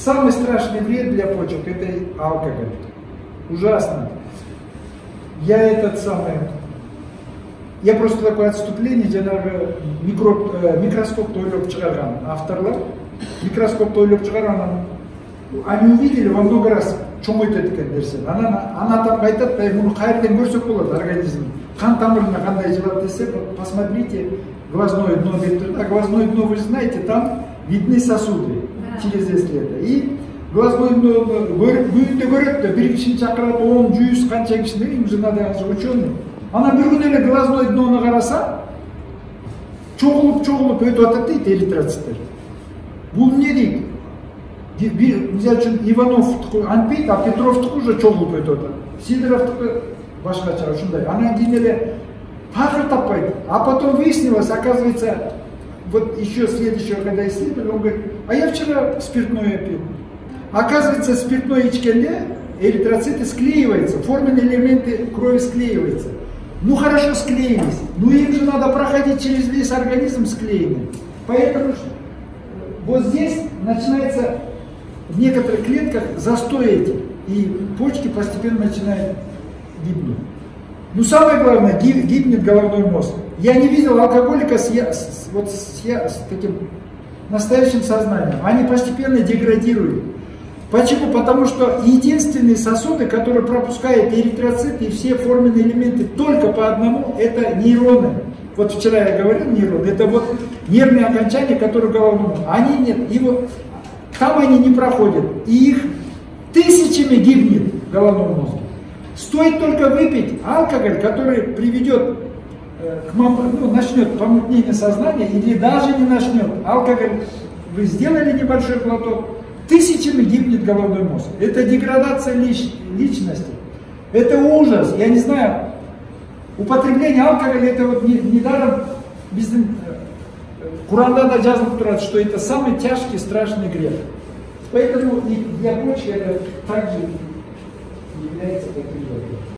самый страшный вред для почек — это алкоголь. Ужасно. Я просто такое отступление, жаңағы микроскоп тойлеп шығарған авторлар, микроскоп тойлеп шығарған, они увидели во много раз чоңойтады екен нәрсені. Ана там айтады, мұны қайырдан көрсек болады организм. Қан тамырына қандай жылап десе, посмотрите, глазное дно деп тұр. А глазное дно, вы знаете, там видны сосуды через если это. И глазное дно бүйінде көреді, бір кішін шақырады, 10, 100, қанша кішінде, им же надо ученый. Ана бір күн эле глазное дноны қараса, чоғылып өтіп атады дейді эритроциттер. Бұл не дейді? Мисал үшін Ивановтікі анпейді, а Петровтікі уже чоғылып өтіп атады. Сидоровтікі башқаша ушундай. Анан кейін эле тақыр таппайды. А потом выяснилось, оказывается, вот еще следующего, когда исследовали, он говорит, а я вчера спиртное пил. Оказывается, спиртное ичкенде эритроциты склеиваются, форменные элементы крови склеиваются. Ну хорошо склеились, но им же надо проходить через весь организм склеенный. Поэтому вот здесь начинается в некоторых клетках застой этих, и почки постепенно начинают гибнуть. Но самое главное, гибнет головной мозг. Я не видел алкоголика с таким настоящим сознанием. Они постепенно деградируют. Почему? Потому что единственные сосуды, которые пропускают эритроциты и все форменные элементы только по одному, это нейроны. Вот вчера я говорил нейроны, это вот нервные окончания, которые в головном мозге. Они нет, и вот там они не проходят. И их тысячами гибнет в головном мозге. Стоит только выпить алкоголь, который приведет начнет помутнение сознания, или даже не начнет. Алкоголь, вы сделали небольшой глоток, тысячами гибнет головной мозг. Это деградация личности. Это ужас. Я не знаю, употребление алкоголя, это вот недаром Куранда да жазылып турат, что это самый тяжкий, страшный грех. Поэтому и для почки это также является таким же.